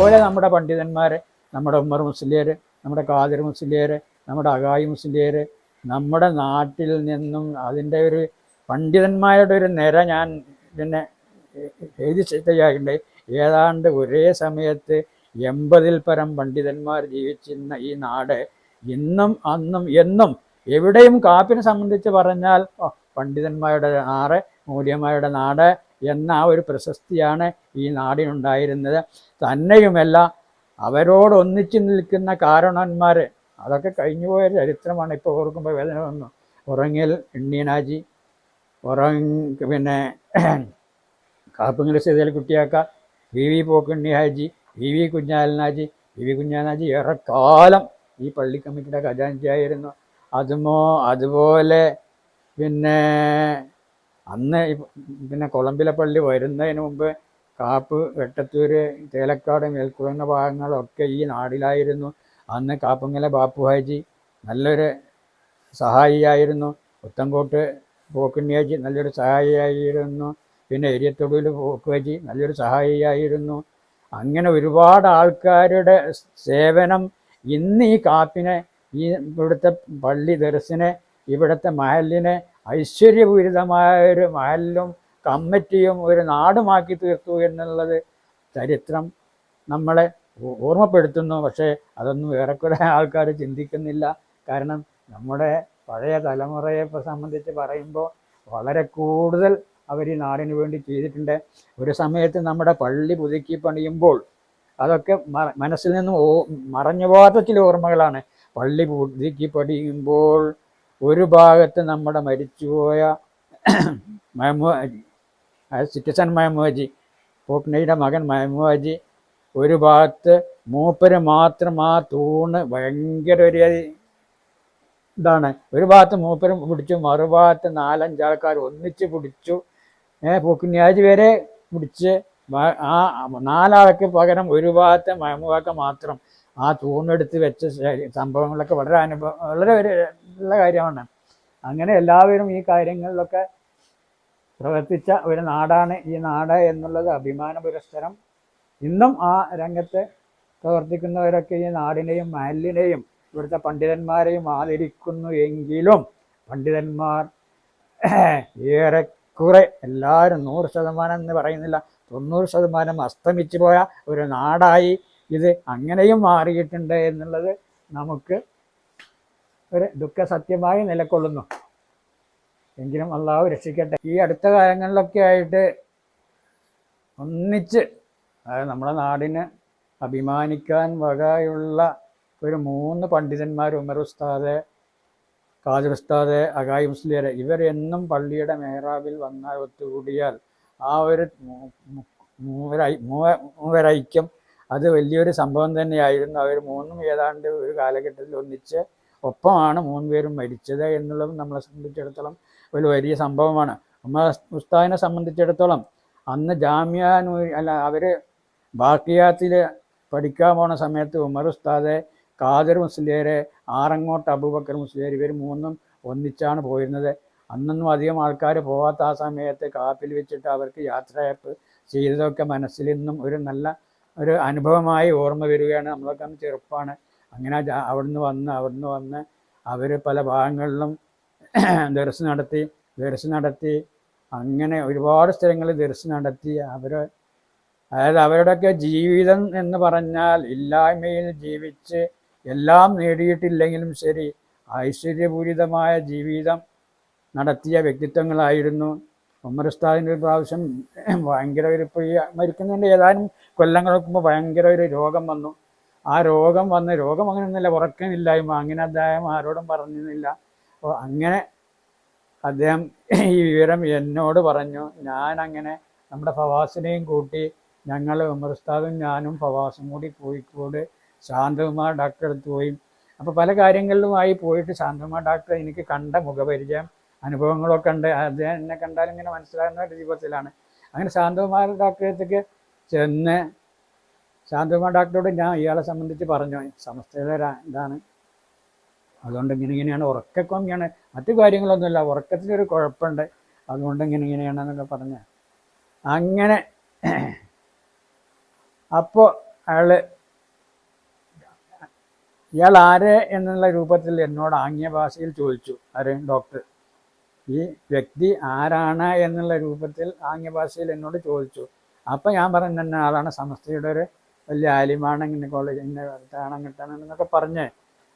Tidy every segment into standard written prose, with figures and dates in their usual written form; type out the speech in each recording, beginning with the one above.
അതുപോലെ നമ്മുടെ പണ്ഡിതന്മാർ, നമ്മുടെ ഉമർ മുസ്ലിയാർ, നമ്മുടെ ഖാദിർ മുസ്ലിയാർ, നമ്മുടെ അഗായി മുസ്ലിയാർ, നമ്മുടെ നാട്ടിൽ നിന്നും അതിൻ്റെ ഒരു പണ്ഡിതന്മാരുടെ ഒരു നിര ഞാൻ പിന്നെ എഴുതി തയ്യാറുണ്ട്. ഏതാണ്ട് ഒരേ സമയത്ത് 80-ൽ പരം പണ്ഡിതന്മാർ ജീവിച്ചിരുന്ന ഈ നാട് ഇന്നും അന്നും എന്നും എവിടെയും കാപ്പിനെ സംബന്ധിച്ച് പറഞ്ഞാൽ പണ്ഡിതന്മാരുടെ നാട്, മൂല്യന്മാരുടെ നാട് എന്ന ആ ഒരു പ്രശസ്തിയാണ് ഈ നാടിനുണ്ടായിരുന്നത്. തന്നെയുമല്ല, അവരോടൊന്നിച്ച് നിൽക്കുന്ന കാരണവന്മാർ, അതൊക്കെ കഴിഞ്ഞുപോയ ചരിത്രമാണ്. ഇപ്പോൾ ഓർക്കുമ്പോൾ വേദന വന്നു. ഉറങ്ങിൽ എണ്ണീനാജി, പിന്നെ കാപ്പുങ്കൽ സീതൽ കുട്ടിയാക്ക, വി പോക്കുണ്ണി ഹാജി, വി കുഞ്ഞാലനാജി. വി കുഞ്ഞാലനാജി ഏറെക്കാലം ഈ പള്ളി കമ്മിറ്റിയുടെ ഖജാൻജിയായിരുന്നു. അതുപോലെ പിന്നെ അന്ന് പിന്നെ കൊളംബിലെ പള്ളി വരുന്നതിന് മുമ്പ് കാപ്പ്, വെട്ടത്തൂർ, തേലക്കാട്, മേൽക്കുറങ്ങ ഭാഗങ്ങളൊക്കെ ഈ നാടിലായിരുന്നു. അന്ന് കാപ്പുങ്കലെ ബാപ്പു ഹാജി നല്ലൊരു സഹായിയായിരുന്നു. പുത്തൻകോട്ട് പോക്കുണ്ണി ഹാജി നല്ലൊരു സഹായിയായിരുന്നു. പിന്നെ എരിയത്തൊടുവിൽ പോക്ക് ഹാജി നല്ലൊരു സഹായിയായിരുന്നു. അങ്ങനെ ഒരുപാട് ആൾക്കാരുടെ സേവനം ഇന്ന് ഈ കാപ്പിനെ, ഈ ഇവിടുത്തെ പള്ളി ദർസിനെ, ഇവിടുത്തെ മഹലിനെ ഐശ്വര്യപൂരിതമായൊരു മഹലിലും കമ്മിറ്റിയും ഒരു നാടുമാക്കി തീർത്തു എന്നുള്ളത് ചരിത്രം നമ്മളെ ഓർമ്മപ്പെടുത്തുന്നു. പക്ഷേ അതൊന്നും ഏറെക്കുറെ ആൾക്കാർ ചിന്തിക്കുന്നില്ല. കാരണം നമ്മുടെ പഴയ തലമുറയെ സംബന്ധിച്ച് പറയുമ്പോൾ വളരെ കൂടുതൽ അവർ ഈ നാടിന് വേണ്ടി ചെയ്തിട്ടുണ്ട്. ഒരു സമയത്ത് നമ്മുടെ പള്ളി പുതുക്കി പണിയുമ്പോൾ അതൊക്കെ മനസ്സിൽ നിന്നും മറഞ്ഞു പോകാത്ത ചില ഓർമ്മകളാണ്. പള്ളി പുതുക്കി പണിയുമ്പോൾ ഒരു ഭാഗത്ത് നമ്മുടെ മരിച്ചുപോയ മഹമ്മൂദ് സിറ്റിസൺ മഹമ്മൂദ് പോപ്നയുടെ മകൻ മഹമ്മൂദ്, ഒരു ഭാഗത്ത് മൂപ്പര് മാത്രം ആ തൂണ് ഭയങ്കര ഒരു ഇതാണ്. ഒരു ഭാഗത്ത് മൂപ്പരും പിടിച്ചു, മറുഭാഗത്ത് 4-5 ആൾക്കാർ ഒന്നിച്ച് പിടിച്ചു. പോക്കുണ്യാജി വരെ പിടിച്ച് ആ 4 ആൾക്ക് പകരം ഒരു ഭാഗത്തെ മഹമ്മൂദ് മാത്രം ആ തൂണെടുത്ത് വെച്ച സംഭവങ്ങളൊക്കെ വളരെ ഉള്ള കാര്യമാണ്. അങ്ങനെ എല്ലാവരും ഈ കാര്യങ്ങളിലൊക്കെ പ്രവർത്തിച്ച ഒരു നാടാണ് ഈ നാട് എന്നുള്ളത് അഭിമാന പുരസ്സരം. ഇന്നും ആ രംഗത്ത് പ്രവർത്തിക്കുന്നവരൊക്കെ ഈ നാടിനെയും മഹലിനെയും ഇവിടുത്തെ പണ്ഡിതന്മാരെയും ആദരിക്കുന്നു. എങ്കിലും പണ്ഡിതന്മാർ ഏറെക്കുറെ എല്ലാവരും 100% എന്ന് പറയുന്നില്ല, 90% അസ്തമിച്ചു പോയ ഒരു നാടായി ഇത് അങ്ങനെയും മാറിയിട്ടുണ്ട് എന്നുള്ളത് നമുക്ക് ഒരു ദുഃഖസത്യമായി നിലകൊള്ളുന്നു. എങ്കിലും അള്ളാഹു രക്ഷിക്കട്ടെ. ഈ അടുത്ത കാലങ്ങളിലൊക്കെ ആയിട്ട് ഒന്നിച്ച്, അതായത് നമ്മുടെ നാടിന് അഭിമാനിക്കാൻ വകയുള്ള ഒരു 3 പണ്ഡിതന്മാർ, ഉമർ ഉസ്താദ്, ഖാദിർ ഉസ്താദ്, അഗായി മുസ്ലിയാർ, ഇവരെന്നും പള്ളിയുടെ മെഹ്റാബിൽ വന്നാൽ ഒത്തുകൂടിയാൽ ആ ഒരു മൂവരൈക്യം അത് വലിയൊരു സംഭവം തന്നെയായിരുന്നു. അവർ 3 ഏതാണ്ട് ഒരു കാലഘട്ടത്തിൽ ഒന്നിച്ച് ഒപ്പമാണ് 3 പേരും മരിച്ചത് എന്നുള്ളതും നമ്മളെ സംബന്ധിച്ചിടത്തോളം ഒരു വലിയ സംഭവമാണ്. ഉമർ ഉസ്താദിനെ സംബന്ധിച്ചിടത്തോളം അന്ന് അവർ ബാക്കിയാത്തിൽ പഠിക്കാൻ പോണ സമയത്ത് ഉമർ ഉസ്താദ്, ഖാദിർ മുസ്ലിയാർ, ആറങ്ങോട്ട് അബൂബക്കർ മുസ്ലിയാർ, ഇവർ 3 ഒന്നിച്ചാണ് പോയിരുന്നത്. അന്നൊന്നും അധികം ആൾക്കാർ പോകാത്ത ആ സമയത്ത് കാപ്പിൽ വെച്ചിട്ട് അവർക്ക് യാത്രയപ്പ് ചെയ്തതൊക്കെ മനസ്സിൽ നിന്നും ഒരു നല്ല ഒരു അനുഭവമായി ഓർമ്മ വരികയാണ്. നമ്മളൊക്കെ അന്ന് ചെറുപ്പമാണ്. അങ്ങനെ അവിടുന്ന് വന്ന് അവർ പല ഭാഗങ്ങളിലും ദർസ് നടത്തി അങ്ങനെ ഒരുപാട് സ്ഥലങ്ങളിൽ ദർസ് നടത്തി. അതായത് അവരുടെയൊക്കെ ജീവിതം എന്ന് പറഞ്ഞാൽ ഇല്ലായ്മയിൽ ജീവിച്ച് എല്ലാം നേടിയിട്ടില്ലെങ്കിലും ശരി ഐശ്വര്യപൂരിതമായ ജീവിതം നടത്തിയ വ്യക്തിത്വങ്ങളായിരുന്നു. ഉമർ ഉസ്താദിൻ്റെ ഒരു പ്രാവശ്യം ഭയങ്കര ഇപ്പോൾ ഈ മരിക്കുന്നതിൻ്റെ ഏതാനും കൊല്ലങ്ങൾക്ക് മുമ്പ് ഭയങ്കര ഒരു രോഗം വന്നു. ആ രോഗം അങ്ങനെയൊന്നുമില്ല, ഉറക്കമില്ലായ്മ, അങ്ങനെ അദ്ദേഹം ആരോടും പറഞ്ഞിരുന്നില്ല. അപ്പോൾ അങ്ങനെ അദ്ദേഹം ഈ വിവരം എന്നോട് പറഞ്ഞു. ഞാനങ്ങനെ നമ്മുടെ ഫവാസിനെയും കൂട്ടി ഞങ്ങൾ ഉമർ ഉസ്താദും ഞാനും ഫവാസും കൂടി കോഴിക്കോട് ശാന്തകുമാർ ഡോക്ടറെ അടുത്ത് പോയി. അപ്പോൾ പല കാര്യങ്ങളിലുമായി പോയിട്ട് ശാന്തകുമാർ ഡോക്ടറെ എനിക്ക് കണ്ട മുഖപരിചയം അനുഭവങ്ങളൊക്കെ ഉണ്ട്. അദ്ദേഹം എന്നെ കണ്ടാലും ഇങ്ങനെ മനസ്സിലാകുന്ന ഒരു ജീവിതത്തിലാണ്. അങ്ങനെ ശാന്തകുമാർ ഡോക്ടറെ അടുത്തേക്ക് ചെന്ന് ശാന്തകുമാർ ഡോക്ടറോട് ഞാൻ ഇയാളെ സംബന്ധിച്ച് പറഞ്ഞു, സമസ്തയുടെ ഇതാണ്, അതുകൊണ്ട് ഇങ്ങനെയാണ്, ഉറക്കക്കൊമ്മിയാണ്, മറ്റു കാര്യങ്ങളൊന്നുമില്ല, ഉറക്കത്തിലൊരു കുഴപ്പമുണ്ട്, അതുകൊണ്ട് ഇങ്ങനെയാണെന്നൊക്കെ പറഞ്ഞ് അങ്ങനെ. അപ്പോൾ അയാൾ ഇയാൾ ആര് എന്നുള്ള രൂപത്തിൽ എന്നോട് ആംഗ്യ ഭാഷയിൽ ചോദിച്ചു. ആര്? ഡോക്ടർ. ഈ വ്യക്തി ആരാണ് എന്നുള്ള രൂപത്തിൽ ആംഗ്യ ഭാഷയിൽ എന്നോട് ചോദിച്ചു. അപ്പം ഞാൻ പറഞ്ഞു തന്നെ ആളാണ്, സമസ്തയുടെ ഒരു വലിയ ആലിമാണ്, ഇങ്ങനെ കോളേജ് ഇങ്ങനെ അടുത്താണ് അങ്ങോട്ടാണ് എന്നൊക്കെ പറഞ്ഞ്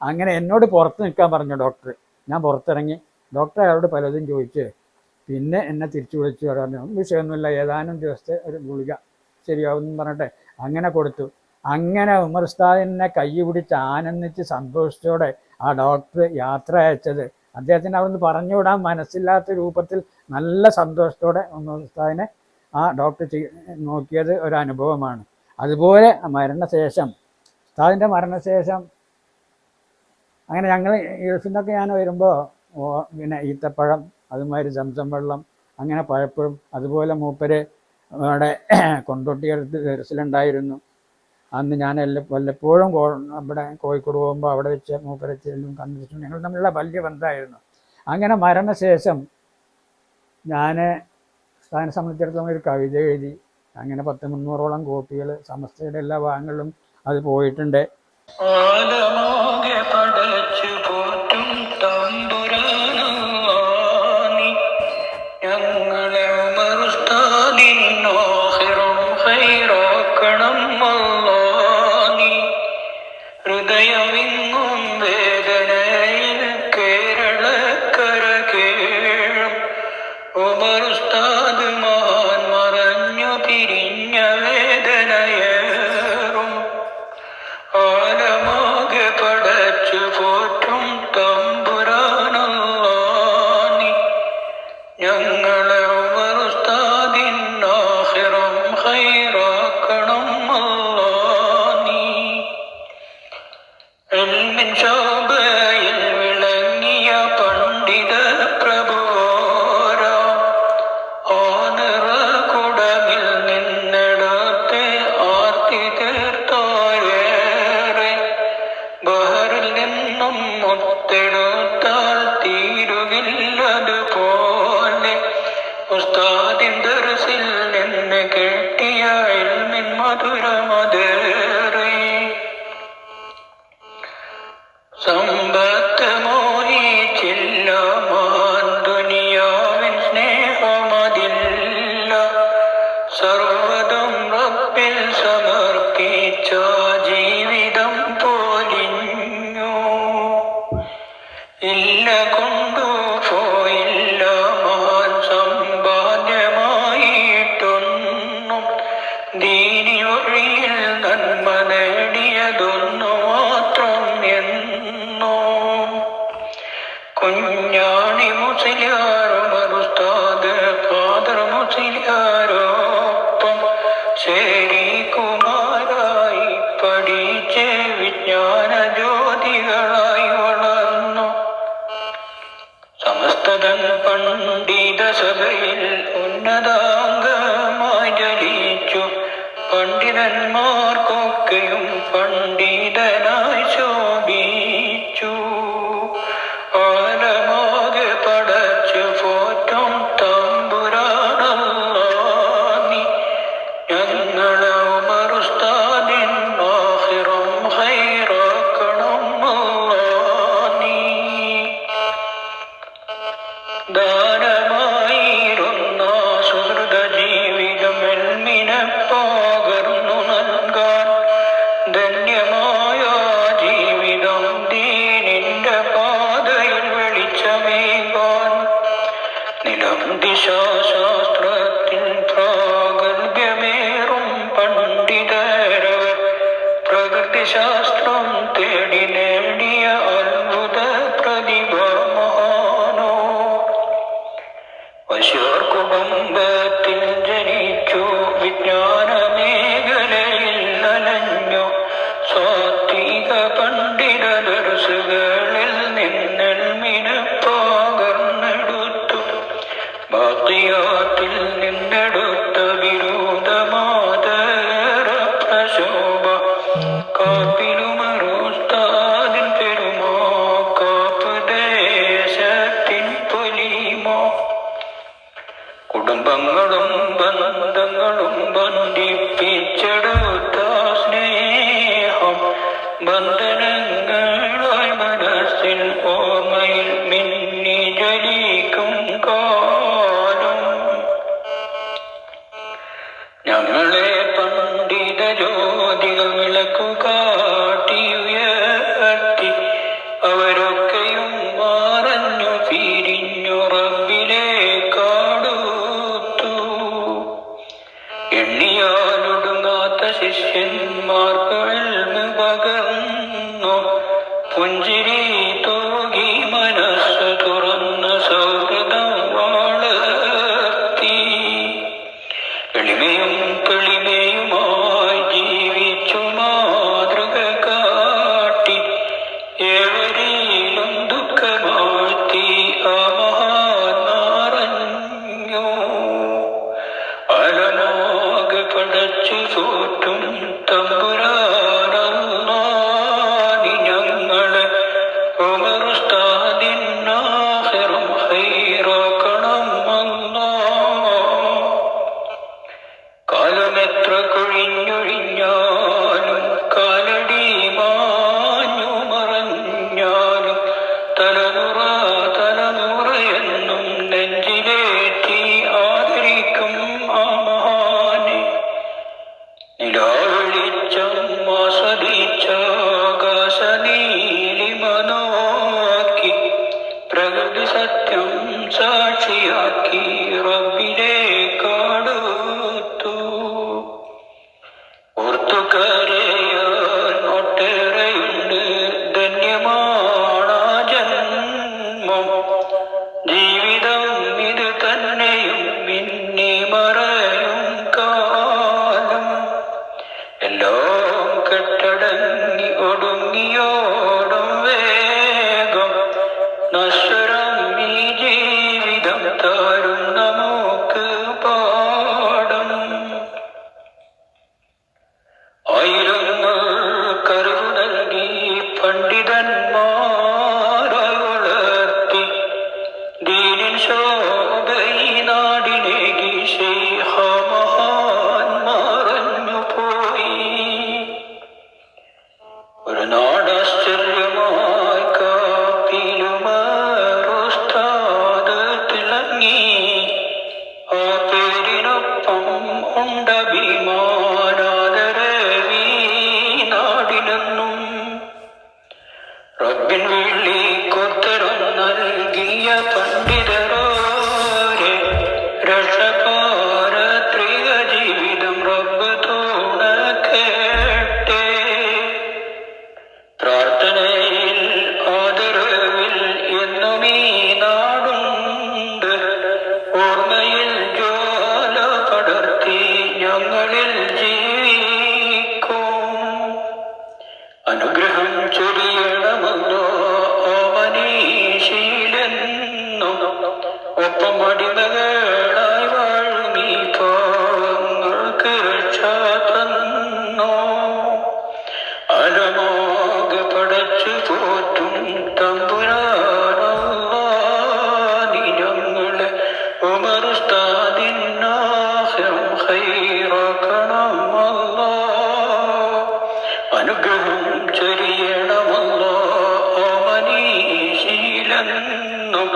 അങ്ങനെ എന്നോട് പുറത്ത് നിൽക്കാൻ പറഞ്ഞു ഡോക്ടർ. ഞാൻ പുറത്തിറങ്ങി. ഡോക്ടർ അയാളോട് പലതും ചോദിച്ച് പിന്നെ എന്നെ തിരിച്ചു വിളിച്ചു പറഞ്ഞു, വിഷയമൊന്നുമില്ല, ഏതാനും ദിവസത്തെ ഒരു ഗുളിക ശരിയാവും പറഞ്ഞിട്ട് അങ്ങനെ കൊടുത്തു. അങ്ങനെ ഉമർ ഉസ്താദിനെ കൈ പിടിച്ച് ആനന്ദിച്ച് സന്തോഷത്തോടെ ആ ഡോക്ടർ യാത്ര അയച്ചത് അദ്ദേഹത്തിന് അവിടുന്ന് പറഞ്ഞുവിടാൻ മനസ്സില്ലാത്ത രൂപത്തിൽ നല്ല സന്തോഷത്തോടെ ഉമർ ഉസ്താദിനെ ആ ഡോക്ടർ നോക്കിയത് ഒരു അനുഭവമാണ്. അതുപോലെ മരണശേഷം, ഉസ്താദിൻ്റെ മരണശേഷം അങ്ങനെ ഞങ്ങൾ ഗൾഫിൽ നിന്നൊക്കെ ഞാൻ വരുമ്പോൾ പിന്നെ ഈത്തപ്പഴം, അതുമാതിരി സംസം വെള്ളം, അങ്ങനെ പഴപ്പഴും, അതുപോലെ മൂപ്പര് അവിടെ കൊണ്ടോട്ടിയടുത്ത് ദർസിലുണ്ടായിരുന്നു. അന്ന് ഞാൻ വല്ലപ്പോഴും ഇവിടെ കോഴിക്കോട് പോകുമ്പോൾ അവിടെ വെച്ച് മൂപ്പരെ ചെല്ലും കണ്ടിട്ടും ഞങ്ങൾ തമ്മിലുള്ള വലിയ ബന്ധമായിരുന്നു. അങ്ങനെ മരണശേഷം ഞാൻ സ്ഥാനെ സംബന്ധിച്ചിടത്തോളം ഒരു കവിത എഴുതി. അങ്ങനെ 100-300ഓളം കോപ്പികൾ സമസ്തയുടെ എല്ലാ ഭാഗങ്ങളിലും അത് പോയിട്ടുണ്ട്. കുടുംബങ്ങളും ബന്ധങ്ങളും ബന്ധിപ്പിച്ചെടുത്ത സ്നേഹം ബന്ധനങ്ങളായി മനസ്സിൽ ഓർമ്മയിൽ മിന്നി ജ്വലിക്കും കാലം. ഞങ്ങളെ പണ്ഡിത ജ്യോതികൾ വിളക്കു കാട്ടിയുയർത്തി അവരൊക്കെയും മറഞ്ഞു പിരിഞ്ഞു റബ്ബിലേക്കടുത്തു. എണ്ണിയാലൊടുങ്ങാത്ത ശിഷ്യന്മാർക്ക് ഇൽമ് പകർന്നു പുഞ്ചിരി തൂകി മനസ്സ് തുറന്ന് സൗഹൃദം വളർത്തി. എളിമയും തെളിമയുമായി ജീവിച്ചു മാതൃക കാട്ടി ഏവരിലും ദുഃഖമാഴ്ത്തി ആ മഹാന്മാറഞ്ഞു. അലമാകെ പടച്ചു തോറ്റും തമ്പുരാനല്ലാഹ് ഞങ്ങളെ ഉമറുസ്താദിന്നാഹിറും ഹൈറാക്കണം അല്ലാഹ്. കാലമെത്ര കൊഴിഞ്ഞൊഴിഞ്ഞാലും കാലടി മാഞ്ഞു മറഞ്ഞാലും തലമുറ തലമുറയെന്നും നെഞ്ചിലേറ്റി ആദരിക്കും ആ മഹാനെ. നിലാവെളിച്ചം ആസ്വദിച്ച ആകാശനീലിമ നോക്കി പ്രകൃതി സത്യം സാക്ഷിയാക്കി റബ്ബിലേക്കടുത്തു. ഓർത്തുകരയാൻ ഒട്ടേറെയുണ്ട് ധന്യമാണാ ജന്മം. ജീവിതം ഇത് തന്നെയും മിന്നി മറയും കാലം. എല്ലാം കെട്ടടങ്ങി ഒടുങ്ങിയോടും വേഗം നശ്വരം ഈ ജീവിതം താരും നമുക്ക് പാഠം. ആയിരങ്ങൾ കരുതു നൽകി പണ്ഡിതന്മാരായി വളർത്തി ദീനിൻ ശോഭൈ നാടിനേകി ശൈഖ മഹാന്മാറഞ്ഞു പോയി. ഒരു നാടാശ്ചര്യമായി കാപ്പിലുമറുസ്താദ് തിളങ്ങി. ആ പേരിനൊപ്പം ഉണ്ടഭിമാനാദരവീ നാടിനെന്നും. റബ്ബിൻ വിളിക്കുത്തരം നൽകിയ പണ്ഡിതരോരെ രക്ഷപാരത്രിക ജീവിതം റബ്ബ് തുണ കേട്ടേ. പ്രാർത്ഥനയിൽ ആദരവിൽ എന്നും ഈ നാടുണ്ട്. ഓർമ്മയിൽ ജ്വാല പടർത്തി ഞങ്ങളിൽ ജീവിക്കും. അനുഗ്രഹം ചൊരിയണമല്ലോ ഓമനീശീലെന്നും ഒപ്പം അടിമകളായി വാഴുമീ പാവങ്ങൾക്ക് രക്ഷ തന്നോ. അലമാകെ പടച്ചു തോറ്റും തമ്പുരാനല്ലാഹ് ഞങ്ങളെ ഉമറുസ്താദിന്നാഹിറും ഹൈറാക്കണം അല്ലാഹ്. അനുഗ്രഹം ചൊരിയണമല്ലോ ഓമനീശീലെന്നും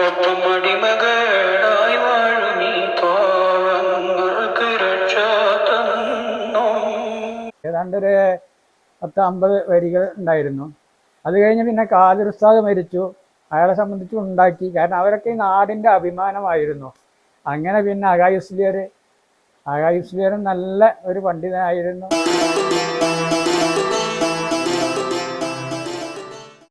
ഒപ്പം അടിമകളായി വാഴുമീ പാവങ്ങൾക്ക് രക്ഷ തന്നോ. ഏതാണ്ടൊരു 10-50 വരികൾ ഉണ്ടായിരുന്നു. അത് കഴിഞ്ഞ് പിന്നെ ഖാദിർ ഉസ്താദ് മരിച്ചു. അയാളെ സംബന്ധിച്ച് ഉണ്ടാക്കി. കാരണം അവരൊക്കെ ഈ നാടിൻ്റെ അഭിമാനമായിരുന്നു. അങ്ങനെ പിന്നെ ആകായുസ്ലിയർ നല്ല ഒരു പണ്ഡിതനായിരുന്നു.